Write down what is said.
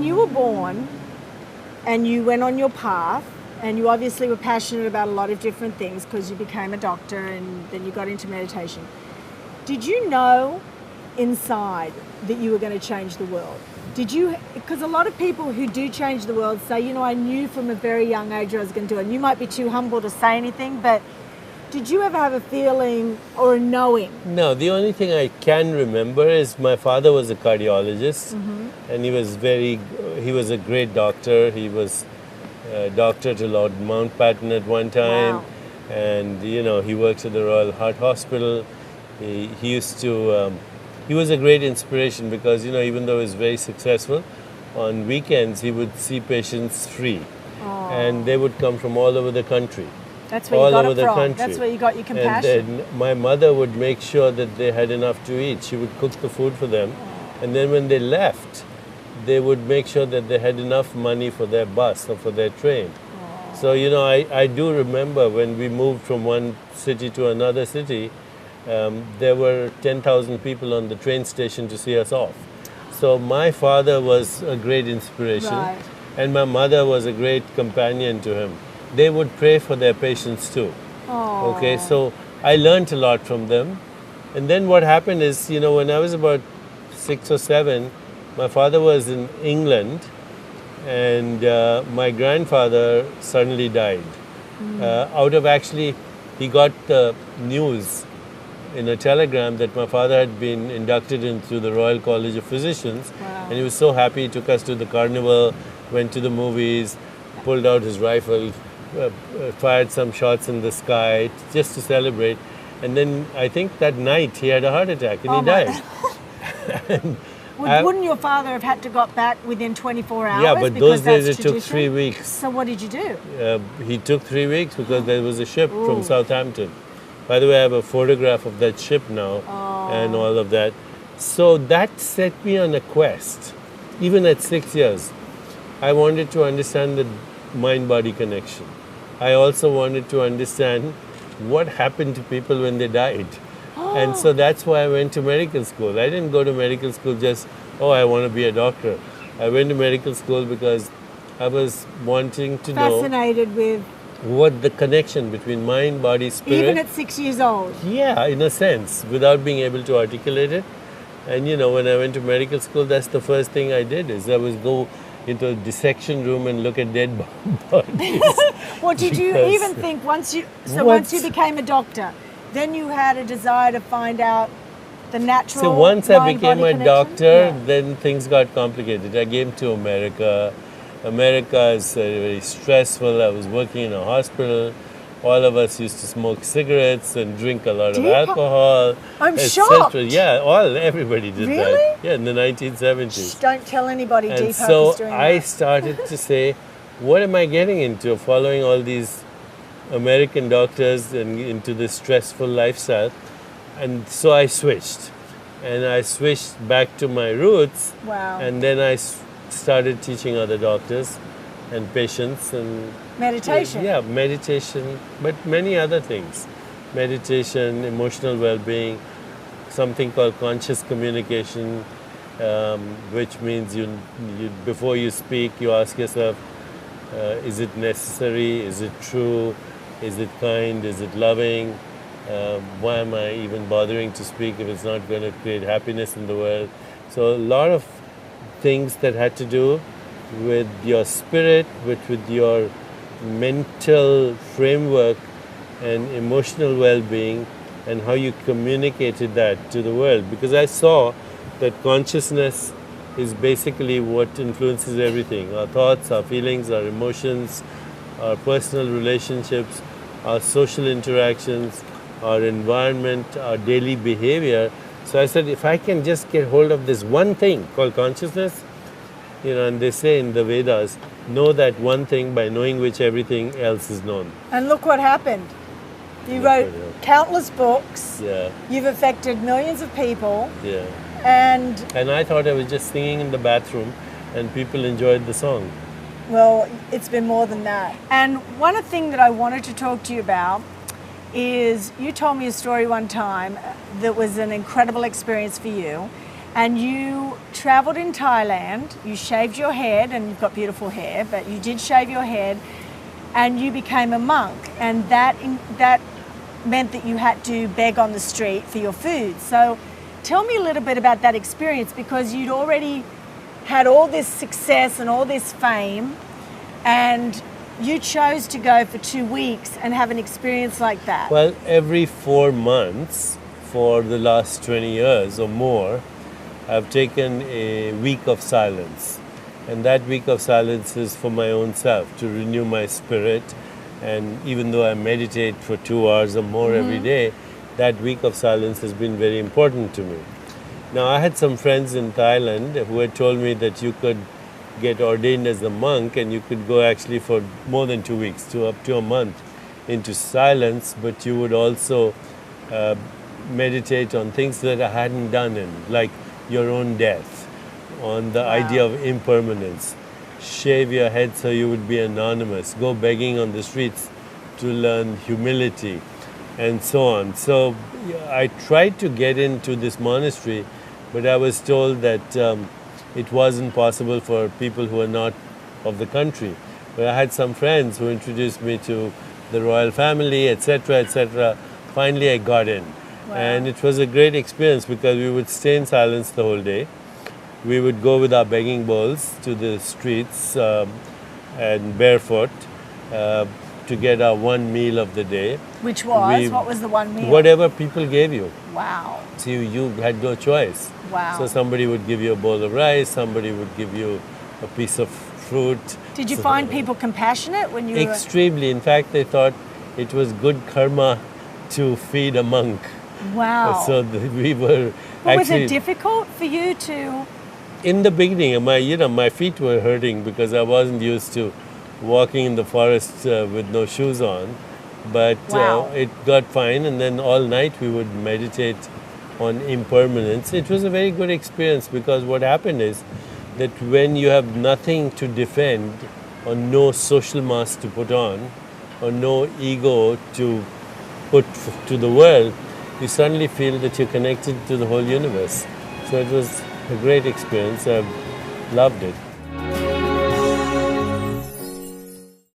when you were born and you went on your path, and you obviously were passionate about a lot of different things because you became a doctor and then you got into meditation. Did you know inside that you were going to change the world? Did you, because a lot of people who do change the world say, you know, I knew from a very young age I was going to do it. And you might be too humble to say anything, but did you ever have a feeling or a knowing? No, the only thing I can remember is my father was a cardiologist, and he was a great doctor. He was a doctor to Lord Mountbatten at one time. Wow. And, you know, he worked at the Royal Heart Hospital. He used to, he was a great inspiration because, you know, even though he was very successful, on weekends he would see patients free. And they would come from all over the country. That's where you got it from. That's where you got your compassion. And then my mother would make sure that they had enough to eat. She would cook the food for them. And then when they left, they would make sure that they had enough money for their bus or for their train. So, you know, I do remember when we moved from one city to another city, there were 10,000 people on the train station to see us off. So my father was a great inspiration, and my mother was a great companion to him. They would pray for their patients too. Okay, so I learned a lot from them. And then what happened is, you know, when I was about 6 or 7, my father was in England, and my grandfather suddenly died. He got the news in a telegram that my father had been inducted into the Royal College of Physicians. And he was so happy. He took us to the carnival, went to the movies, pulled out his rifle, fired some shots in the sky just to celebrate. And then I think that night he had a heart attack and he died. Wouldn't your father have had to got back within 24 hours? Yeah, but those days it took 3 weeks. So what did you do? He took 3 weeks because there was a ship from Southampton. By the way, I have a photograph of that ship now and all of that. So that set me on a quest. Even at 6 years, I wanted to understand the mind-body connection. I also wanted to understand what happened to people when they died. And so that's why I went to medical school. I didn't go to medical school just, I want to be a doctor. I went to medical school because I was wanting to Fascinated with what the connection between mind, body, spirit. Even at 6 years old? Yeah, in a sense, without being able to articulate it. And you know, when I went to medical school, that's the first thing I did is I was go into a dissection room and look at dead bodies. Well, did you even think once you became a doctor, then you had a desire to find out the natural So once I became a doctor, Yeah. then things got complicated. I came to America. America is very stressful. I was working in a hospital. All of us used to smoke cigarettes and drink a lot of alcohol. I'm shocked. Yeah, everybody did that. Yeah, in the 1970s. Shh, don't tell anybody And Deepak so was doing I that. started to say, what am I getting into? Following all these American doctors and into this stressful lifestyle. And so I switched. And I switched back to my roots. Wow. And then I started teaching other doctors and patients and meditation. Yeah, meditation, but many other things. Meditation, emotional well-being, something called conscious communication, which means you before you speak, you ask yourself, is it necessary? Is it true? Is it kind? Is it loving? Why am I even bothering to speak if it's not going to create happiness in the world? So a lot of things that had to do with your spirit, with your mental framework and emotional well-being and how you communicated that to the world. Because I saw that consciousness is basically what influences everything. Our thoughts, our feelings, our emotions, our personal relationships, our social interactions, our environment, our daily behavior. So I said, if I can just get hold of this one thing called consciousness, you know, and they say in the Vedas, know that one thing by knowing which everything else is known. And look what happened. You wrote countless books. Yeah. You've affected millions of people. Yeah. And I thought I was just singing in the bathroom and people enjoyed the song. Well, it's been more than that. And one thing that I wanted to talk to you about is you told me a story one time that was an incredible experience for you. and you traveled in Thailand. You shaved your head, and you've got beautiful hair, but you did shave your head, and you became a monk, and that meant that you had to beg on the street for your food. So tell me a little bit about that experience, because you'd already had all this success and all this fame, and you chose to go for 2 weeks and have an experience like that. Well, every 4 months for the last 20 years or more, I've taken a week of silence. And that week of silence is for my own self, to renew my spirit. And even though I meditate for 2 hours or more every day, that week of silence has been very important to me. Now, I had some friends in Thailand who had told me that you could get ordained as a monk and you could go actually for more than 2 weeks, to up to a month, into silence, but you would also meditate on things that I hadn't done, like your own death, on the idea of impermanence. Shave your head so you would be anonymous, go begging on the streets to learn humility, and so on. So I tried to get into this monastery, but I was told that it wasn't possible for people who are not of the country. But I had some friends who introduced me to the royal family, etc., etc. Finally, I got in. Wow. And it was a great experience because we would stay in silence the whole day. We would go with our begging bowls to the streets and barefoot to get our one meal of the day. Which was? What was the one meal? Whatever people gave you. Wow. So you had no choice. Wow. So somebody would give you a bowl of rice, somebody would give you a piece of fruit. Did you find people compassionate when you were... Extremely. In fact, they thought it was good karma to feed a monk. Wow. So we were But was actually... it difficult for you to... In the beginning, my feet were hurting because I wasn't used to walking in the forest with no shoes on. But Wow. it got fine, and then all night we would meditate on impermanence. It was a very good experience because what happened is that when you have nothing to defend, or no social mask to put on, or no ego to put to the world, you suddenly feel that you're connected to the whole universe. So it was a great experience. I've loved it.